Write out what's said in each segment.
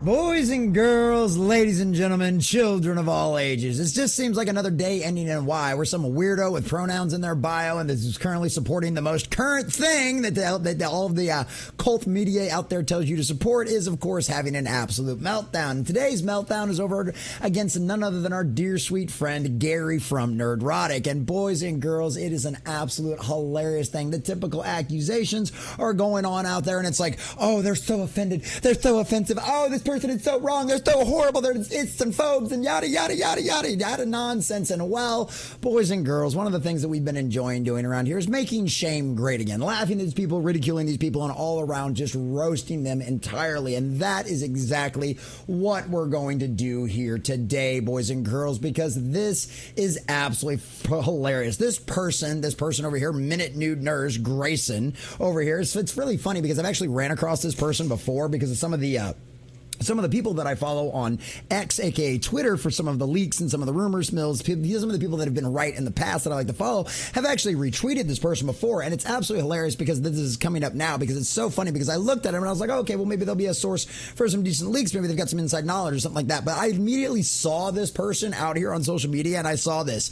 Boys and girls, ladies and gentlemen, children of all ages. It just seems like another day ending in Y, where some weirdo with pronouns in their bio and this is currently supporting the most current thing that all of the cult media out there tells you to support is, of course, having an absolute meltdown. And today's meltdown is over against none other than our dear sweet friend Gary from Nerdrotic. And boys and girls, it is an absolute hilarious thing. The typical accusations are going on out there, and it's like, oh, they're so offended, they're so offensive, oh, this person is so wrong, they're so horrible, they're instant phobes, and yada yada yada yada yada nonsense. And well, boys and girls, one of the things that we've been enjoying doing around here is making shame great again, laughing at these people, ridiculing these people, and all around just roasting them entirely. And that is exactly what we're going to do here today, boys and girls, because this is absolutely hilarious. This person over here, Minute Nude Nurse Grayson over here, it's really funny because I've actually ran across this person before because of some of the people that I follow on X, aka Twitter, for some of the leaks and some of the rumors mills. Some of the people that have been right in the past that I like to follow have actually retweeted this person before, and it's absolutely hilarious because this is coming up now because it's so funny because I looked at him and I was like, oh, okay, well, maybe there'll be a source for some decent leaks. Maybe they've got some inside knowledge or something like that. But I immediately saw this person out here on social media, and I saw this.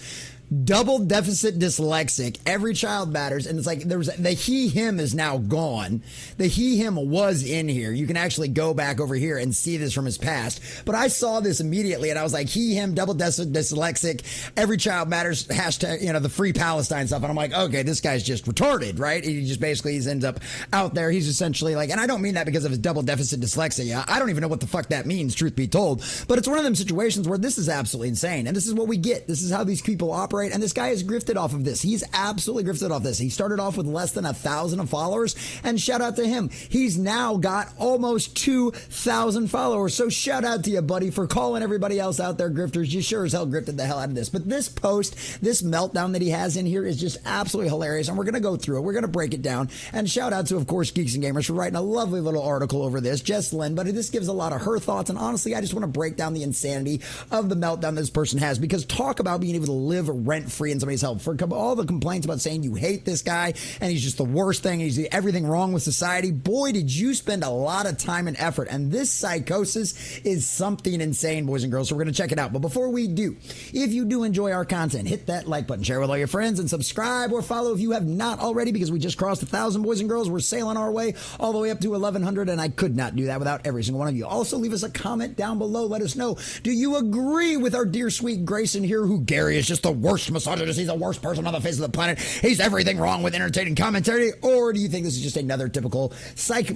Double deficit dyslexic, every child matters, and it's like the he/him is now gone. The he/him was in here. You can actually go back over here and see this from his past. But I saw this immediately, and I was like, he/him, double deficit dyslexic, every child matters, hashtag, the free Palestine stuff. And I'm like, okay, this guy's just retarded, right? He just basically ends up out there. He's essentially like, and I don't mean that because of his double deficit dyslexia. I don't even know what the fuck that means, truth be told. But it's one of them situations where this is absolutely insane, and this is what we get. This is how these people operate. And this guy has grifted off of this. He's absolutely grifted off this. He started off with less than 1,000 followers, and shout out to him. He's now got almost 2,000 followers. So shout out to you, buddy, for calling everybody else out there grifters. You sure as hell grifted the hell out of this. But this post, this meltdown that he has in here is just absolutely hilarious, and we're going to go through it. We're going to break it down. And shout out to, of course, Geeks and Gamers for writing a lovely little article over this. Jess Lynn, but this gives a lot of her thoughts, and honestly, I just want to break down the insanity of the meltdown this person has, because talk about being able to live rent-free in somebody's help. For all the complaints about saying you hate this guy and he's just the worst thing, he's everything wrong with society, boy, did you spend a lot of time and effort. And this psychosis is something insane, boys and girls, so we're going to check it out. But before we do, if you do enjoy our content, hit that like button, share with all your friends, and subscribe or follow if you have not already, because we just crossed 1,000, boys and girls. We're sailing our way all the way up to 1,100, and I could not do that without every single one of you. Also, leave us a comment down below. Let us know, do you agree with our dear sweet Grayson here, who Gary is just the worst misogynist, he's the worst person on the face of the planet, he's everything wrong with entertaining commentary? Or do you think this is just another typical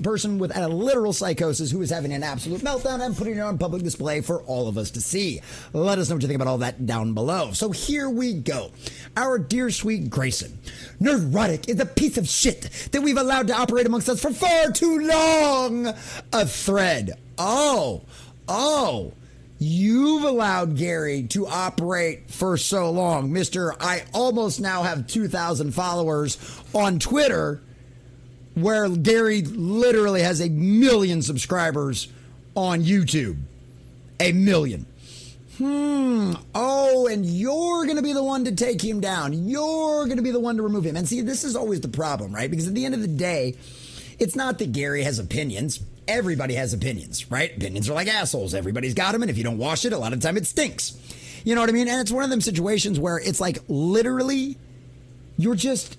person with a literal psychosis who is having an absolute meltdown and putting it on public display for all of us to see? Let us know what you think about all that down below. So here we go. Our dear sweet Grayson. Nerdrotic is a piece of shit that we've allowed to operate amongst us for far too long. A thread. Oh. You've allowed Gary to operate for so long, Mr. I almost now have 2,000 followers on Twitter, where Gary literally has 1 million subscribers on YouTube. 1 million. Oh, and you're going to be the one to take him down. You're going to be the one to remove him. And see, this is always the problem, right? Because at the end of the day, it's not that Gary has opinions. Everybody has opinions, right? Opinions are like assholes. Everybody's got them, and if you don't wash it, a lot of the time it stinks. You know what I mean? And it's one of them situations where it's like literally you're just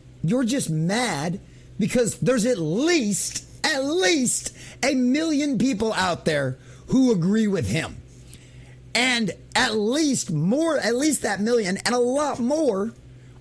mad because there's at least 1 million people out there who agree with him. And at least that million and a lot more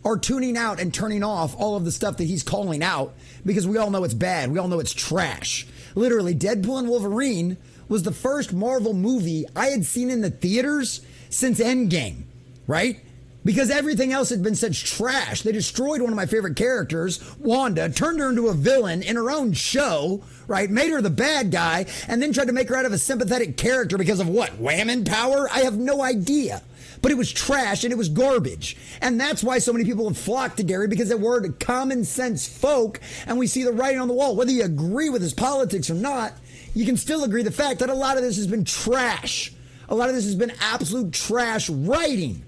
are tuning out and turning off all of the stuff that he's calling out, because we all know it's bad. We all know it's trash. Literally, Deadpool and Wolverine was the first Marvel movie I had seen in the theaters since Endgame, right? Because everything else had been such trash. They destroyed one of my favorite characters, Wanda, turned her into a villain in her own show, right? Made her the bad guy, and then tried to make her out of a sympathetic character because of what? Whammon power? I have no idea. But it was trash and it was garbage. And that's why so many people have flocked to Gary, because we're common sense folk and we see the writing on the wall. Whether you agree with his politics or not, you can still agree the fact that a lot of this has been trash. A lot of this has been absolute trash writing.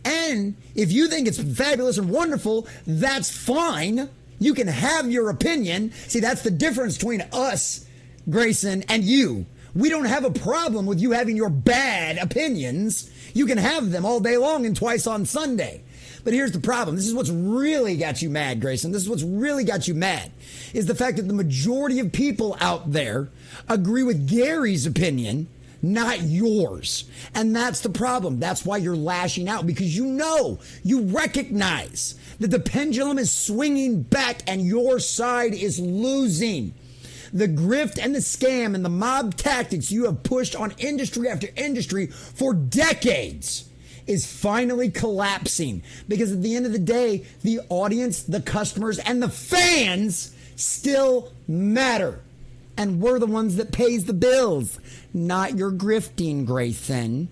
And if you think it's fabulous and wonderful, that's fine. You can have your opinion. See, that's the difference between us, Grayson, and you. We don't have a problem with you having your bad opinions. You can have them all day long and twice on Sunday. But here's the problem. This is what's really got you mad, Grayson. This is what's really got you mad, is the fact that the majority of people out there agree with Gary's opinion, not yours. And that's the problem. That's why you're lashing out, because you recognize that the pendulum is swinging back and your side is losing. The grift and the scam and the mob tactics you have pushed on industry after industry for decades is finally collapsing, because at the end of the day, the audience, the customers, and the fans still matter. And we're the ones that pays the bills, not your grifting, Grayson.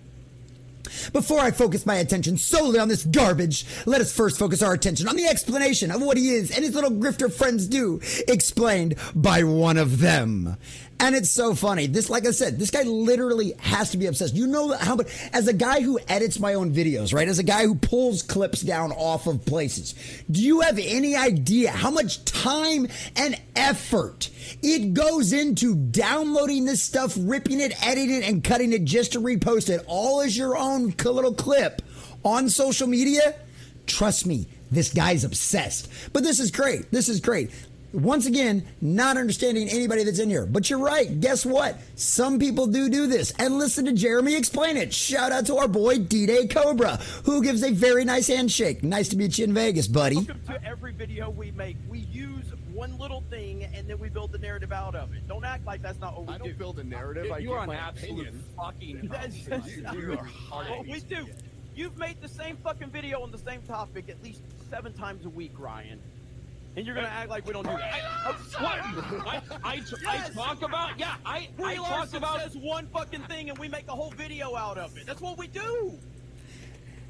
Before I focus my attention solely on this garbage, let us first focus our attention on the explanation of what he is and his little grifter friends do, explained by one of them. And it's so funny. This, like I said, this guy literally has to be obsessed. You know how much, as a guy who edits my own videos, right? As a guy who pulls clips down off of places, do you have any idea how much time and effort it goes into downloading this stuff, ripping it, editing it, and cutting it just to repost it all as your own little clip on social media? Trust me, this guy's obsessed. But this is great. This is great. Once again, not understanding anybody that's in here. But you're right. Guess what? Some people do this. And listen to Jeremy explain it. Shout out to our boy D-Day Cobra, who gives a very nice handshake. Nice to meet you in Vegas, buddy. Welcome to every video we make. We use one little thing and then we build the narrative out of it. Don't act like that's not what we do. I don't build a narrative. You're an absolute fucking You are hard. What we do. You've made the same fucking video on the same topic at least 7 times a week, Ryan. And you're gonna act like we don't do that. I talk about, yeah, I talk about says one fucking thing and we make a whole video out of it. That's what we do.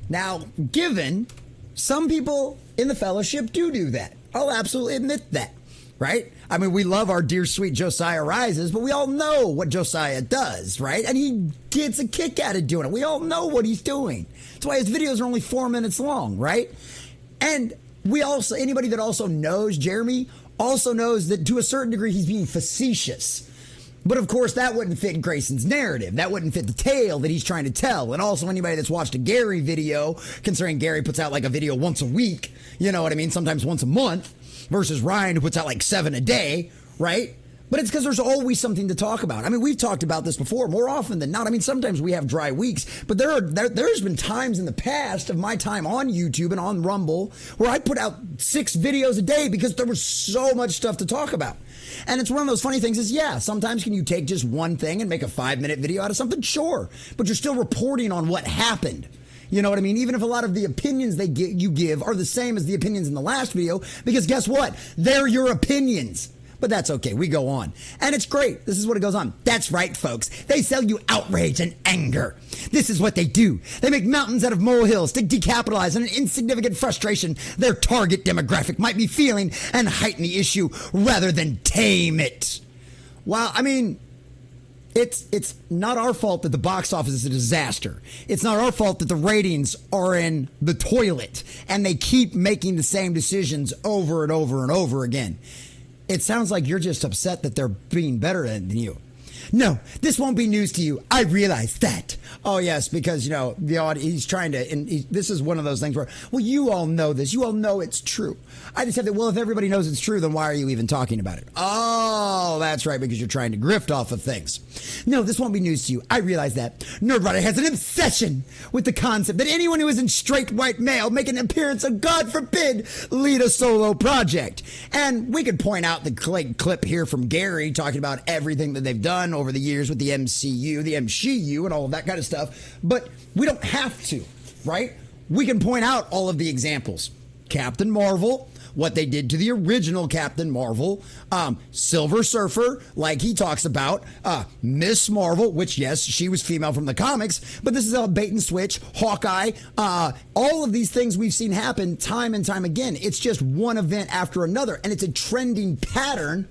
Now, given some people in the fellowship do that, I'll absolutely admit that, right? I mean, we love our dear sweet Josiah Rises, but we all know what Josiah does, right? And he gets a kick out of doing it. We all know what he's doing. That's why his videos are only 4 minutes long, right? And we also, anybody that also knows Jeremy also knows that to a certain degree he's being facetious. But of course that wouldn't fit Grayson's narrative. That wouldn't fit the tale that he's trying to tell. And also anybody that's watched a Gary video, considering Gary puts out like a video once a week, you know what I mean, sometimes once a month, versus Ryan who puts out like 7 a day, right? But it's because there's always something to talk about. I mean, we've talked about this before, more often than not. I mean, sometimes we have dry weeks, but there's been times in the past of my time on YouTube and on Rumble where I put out 6 videos a day because there was so much stuff to talk about. And it's one of those funny things is, yeah, sometimes can you take just one thing and make a 5-minute video out of something? Sure. But you're still reporting on what happened. You know what I mean? Even if a lot of the opinions you give are the same as the opinions in the last video, because guess what? They're your opinions. But that's okay. We go on. And it's great. This is what it goes on. That's right, folks. They sell you outrage and anger. This is what they do. They make mountains out of molehills to decapitalize on an insignificant frustration their target demographic might be feeling and heighten the issue rather than tame it. Well, I mean, it's not our fault that the box office is a disaster. It's not our fault that the ratings are in the toilet and they keep making the same decisions over and over and over again. It sounds like you're just upset that they're being better than you. No, this won't be news to you. I realize that. Oh, yes, because, you know, the audience, he's trying to, and this is one of those things where, well, you all know this. You all know it's true. I just have to, well, if everybody knows it's true, then why are you even talking about it? Oh, that's right, because you're trying to grift off of things. No, this won't be news to you. I realize that. Nerdrotic has an obsession with the concept that anyone who isn't straight white male make an appearance of, God forbid, lead a solo project. And we could point out the clip here from Gary talking about everything that they've done over the years with the MCU, the MCU, and all of that kind of stuff. But we don't have to, right? We can point out all of the examples. Captain Marvel, what they did to the original Captain Marvel, Silver Surfer, like he talks about, Miss Marvel, which, yes, she was female from the comics, but this is a bait and switch, Hawkeye, all of these things we've seen happen time and time again. It's just one event after another, and it's a trending pattern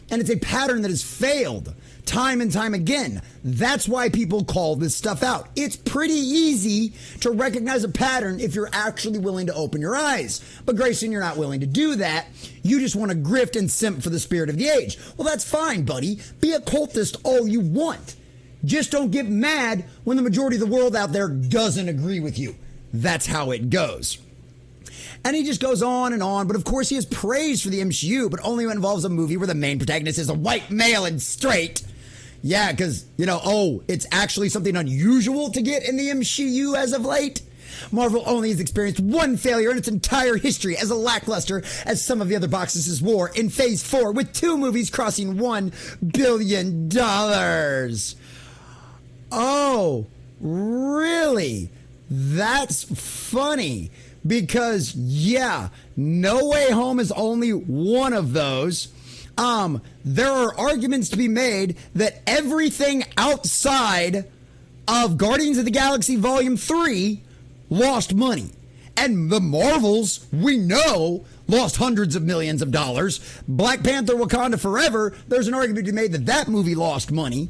And it's a pattern that has failed time and time again. That's why people call this stuff out. It's pretty easy to recognize a pattern if you're actually willing to open your eyes. But Grayson, you're not willing to do that. You just want to grift and simp for the spirit of the age. Well, that's fine, buddy. Be a cultist all you want. Just don't get mad when the majority of the world out there doesn't agree with you. That's how it goes. And he just goes on, but of course he has praise for the MCU, but only when it involves a movie where the main protagonist is a white male and straight. Yeah, because, it's actually something unusual to get in the MCU as of late. Marvel only has experienced one failure in its entire history as lackluster as some of the other boxes were in Phase 4, with 2 movies crossing $1 billion. Oh, really? That's funny. Because, No Way Home is only one of those. There are arguments to be made that everything outside of Guardians of the Galaxy Volume 3 lost money. And the Marvels, we know, lost hundreds of millions of dollars. Black Panther Wakanda Forever, there's an argument to be made that that movie lost money.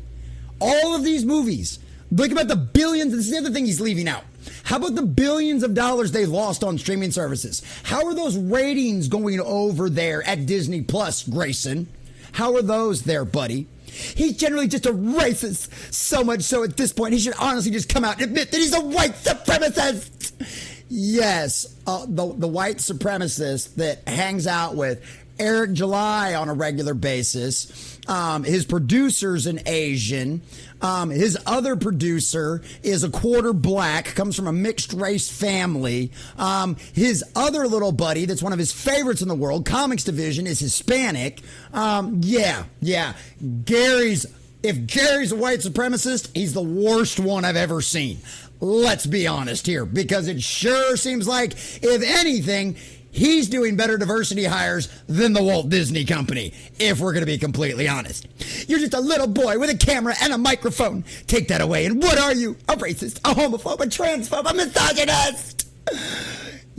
All of these movies, think about the billions, this is the other thing he's leaving out. How about the billions of dollars they lost on streaming services? How are those ratings going over there at Disney Plus, Grayson? How are those there, buddy? He's generally just a racist, so much so at this point he should honestly just come out and admit that he's a white supremacist. Yes, the white supremacist that hangs out with Eric July on a regular basis. His producer's an Asian. His other producer is a quarter black, comes from a mixed race family. His other little buddy, that's one of his favorites in the world, Comics Division, is Hispanic. If Gary's a white supremacist, he's the worst one I've ever seen. Let's be honest here, because it sure seems like, if anything, he's doing better diversity hires than the Walt Disney Company, if we're going to be completely honest. You're just a little boy with a camera and a microphone. Take that away, and what are you? A racist, a homophobe, a transphobe, a misogynist.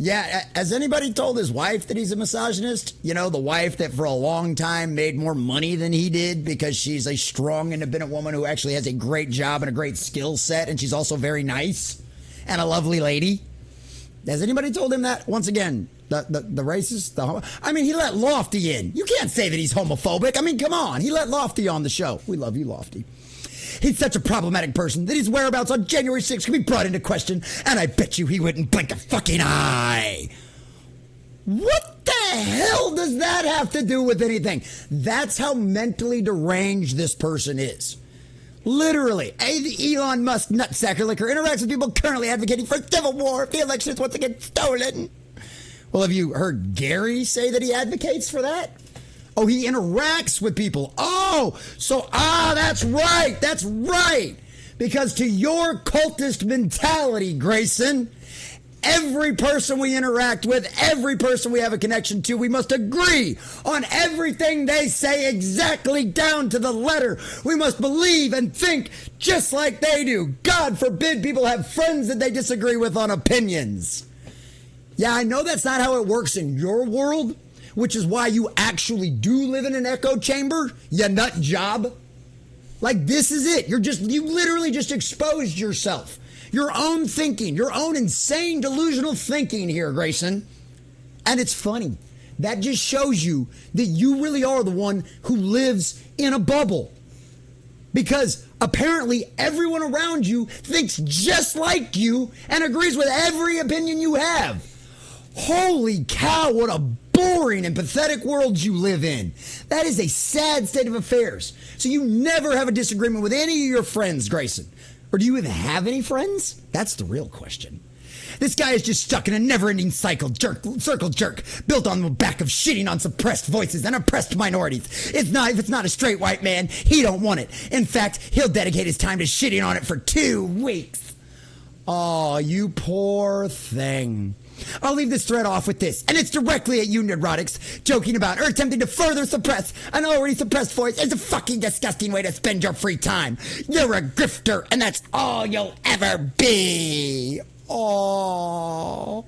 Yeah, has anybody told his wife that he's a misogynist? You know, the wife that for a long time made more money than he did because she's a strong, independent woman who actually has a great job and a great skill set, and she's also very nice and a lovely lady. Has anybody told him that? Once again, the racist, he let Lofty in. You can't say that he's homophobic. I mean, come on. He let Lofty on the show. We love you, Lofty. He's such a problematic person that his whereabouts on January 6th can be brought into question, and I bet you he wouldn't blink a fucking eye. What the hell does that have to do with anything? That's how mentally deranged this person is. Literally, the Elon Musk nutsacker licker interacts with people currently advocating for a civil war if the election is once again stolen. Well, have you heard Gary say that he advocates for that? Oh, he interacts with people. That's right. That's right. Because to your cultist mentality, Grayson, every person we interact with, every person we have a connection to, we must agree on everything they say exactly down to the letter. We must believe and think just like they do. God forbid people have friends that they disagree with on opinions. Yeah, I know that's not how it works in your world, which is why you actually do live in an echo chamber, you nut job. Like, this is it. You literally just exposed yourself. Your own thinking, your own insane delusional thinking here, Grayson. And it's funny. That just shows you that you really are the one who lives in a bubble. Because apparently everyone around you thinks just like you and agrees with every opinion you have. Holy cow, what a boring and pathetic world you live in. That is a sad state of affairs. So you never have a disagreement with any of your friends, Grayson. Or do you even have any friends? That's the real question. This guy is just stuck in a never-ending circle jerk, built on the back of shitting on suppressed voices and oppressed minorities. If it's not a straight white man, he don't want it. In fact, he'll dedicate his time to shitting on it for 2 weeks. Oh, you poor thing. I'll leave this thread off with this, and it's directly at you, Nerdrotics. Joking about or attempting to further suppress an already suppressed voice is a fucking disgusting way to spend your free time. You're a grifter, and that's all you'll ever be. Oh,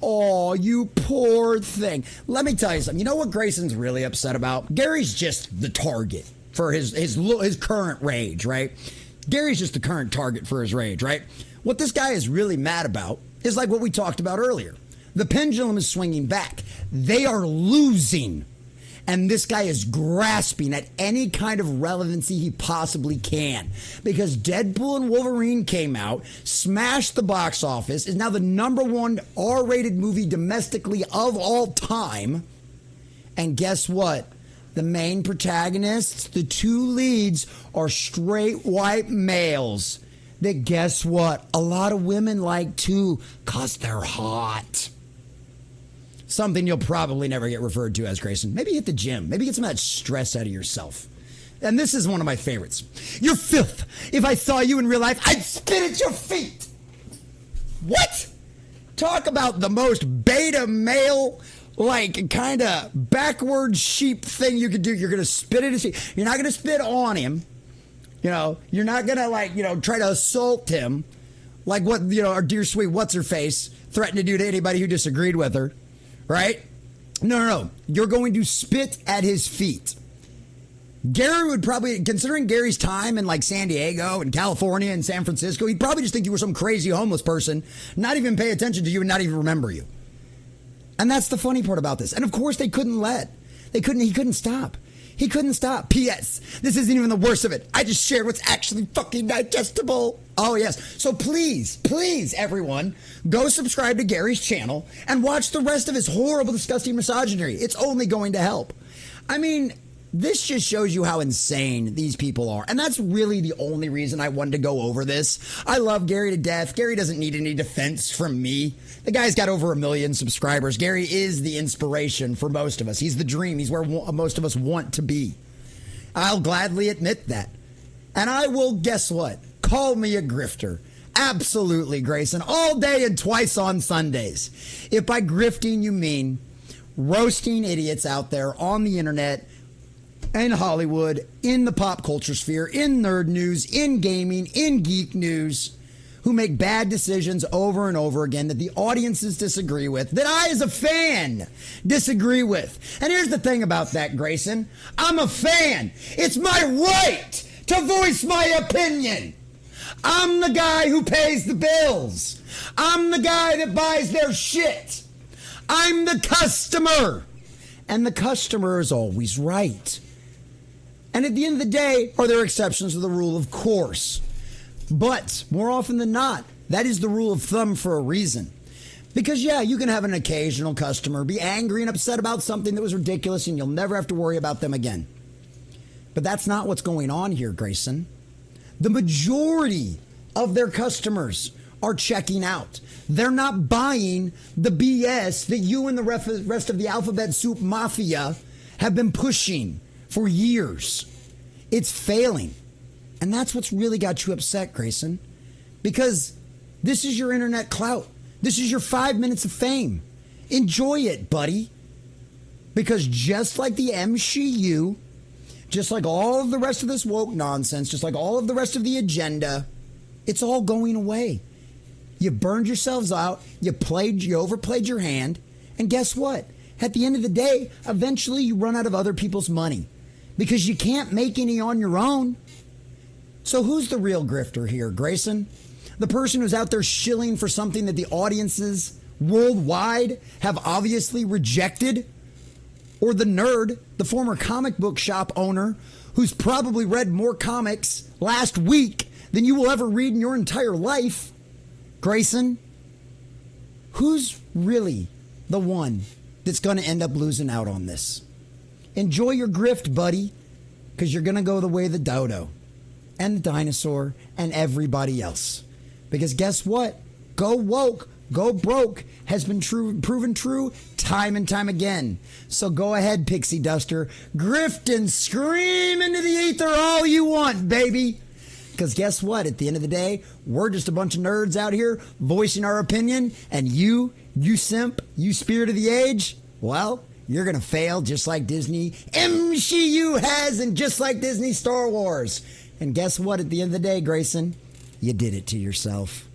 Oh, you poor thing. Let me tell you something. You know what Grayson's really upset about? Gary's just the target for his current rage, right? Gary's just the current target for his rage, right? What this guy is really mad about is like what we talked about earlier. The pendulum is swinging back. They are losing. And this guy is grasping at any kind of relevancy he possibly can. Because Deadpool and Wolverine came out, smashed the box office, is now the #1 R-rated movie domestically of all time. And guess what? The main protagonists, the two leads, are straight white males. That guess what? A lot of women like too, because they're hot. Something you'll probably never get referred to as, Grayson. Maybe hit the gym. Maybe get some of that stress out of yourself. And this is one of my favorites. You're filth. If I saw you in real life, I'd spit at your feet. What? Talk about the most beta male, like, kind of backward sheep thing you could do. You're going to spit at his feet. You're not going to spit on him. You know, you're not going to, like, you know, try to assault him. Like what, you know, our dear sweet what's-her-face threatened to do to anybody who disagreed with her. Right? No. You're going to spit at his feet. Gary would probably, considering Gary's time in like San Diego and California and San Francisco, he'd probably just think you were some crazy homeless person, not even pay attention to you and not even remember you. And that's the funny part about this. And of course he couldn't stop. He couldn't stop. P.S. This isn't even the worst of it. I just shared what's actually fucking digestible. Oh, yes. So please, everyone, go subscribe to Gary's channel and watch the rest of his horrible, disgusting misogyny. It's only going to help. I mean, this just shows you how insane these people are. And that's really the only reason I wanted to go over this. I love Gary to death. Gary doesn't need any defense from me. The guy's got over 1 million subscribers. Gary is the inspiration for most of us. He's the dream. He's where most of us want to be. I'll gladly admit that. And I will, guess what? Call me a grifter. Absolutely, Grayson. All day and twice on Sundays. If by grifting you mean roasting idiots out there on the internet, in Hollywood, in the pop culture sphere, in nerd news, in gaming, in geek news, who make bad decisions over and over again that the audiences disagree with, that I as a fan disagree with. And here's the thing about that, Grayson. I'm a fan. It's my right to voice my opinion. I'm the guy who pays the bills. I'm the guy that buys their shit. I'm the customer. And the customer is always right. And at the end of the day, are there exceptions to the rule? Of course. But more often than not, that is the rule of thumb for a reason. Because, yeah, you can have an occasional customer be angry and upset about something that was ridiculous and you'll never have to worry about them again. But that's not what's going on here, Grayson. The majority of their customers are checking out. They're not buying the BS that you and the rest of the alphabet soup mafia have been pushing for years. It's failing. And that's what's really got you upset, Grayson. Because this is your internet clout. This is your 5 minutes of fame. Enjoy it, buddy. Because just like the MCU, just like all of the rest of this woke nonsense, just like all of the rest of the agenda, it's all going away. You burned yourselves out. You overplayed your hand. And guess what? At the end of the day, eventually you run out of other people's money. Because you can't make any on your own. So who's the real grifter here, Grayson? The person who's out there shilling for something that the audiences worldwide have obviously rejected? Or the nerd, the former comic book shop owner, who's probably read more comics last week than you will ever read in your entire life? Grayson, who's really the one that's going to end up losing out on this? Enjoy your grift, buddy, because you're going to go the way of the dodo and the dinosaur and everybody else. Because guess what? Go woke, go broke has been proven true time and time again. So go ahead, pixie duster. Grift and scream into the ether all you want, baby. Because guess what? At the end of the day, we're just a bunch of nerds out here voicing our opinion. And you simp, you spirit of the age, well, you're going to fail just like Disney MCU has and just like Disney Star Wars. And guess what? At the end of the day, Grayson, you did it to yourself.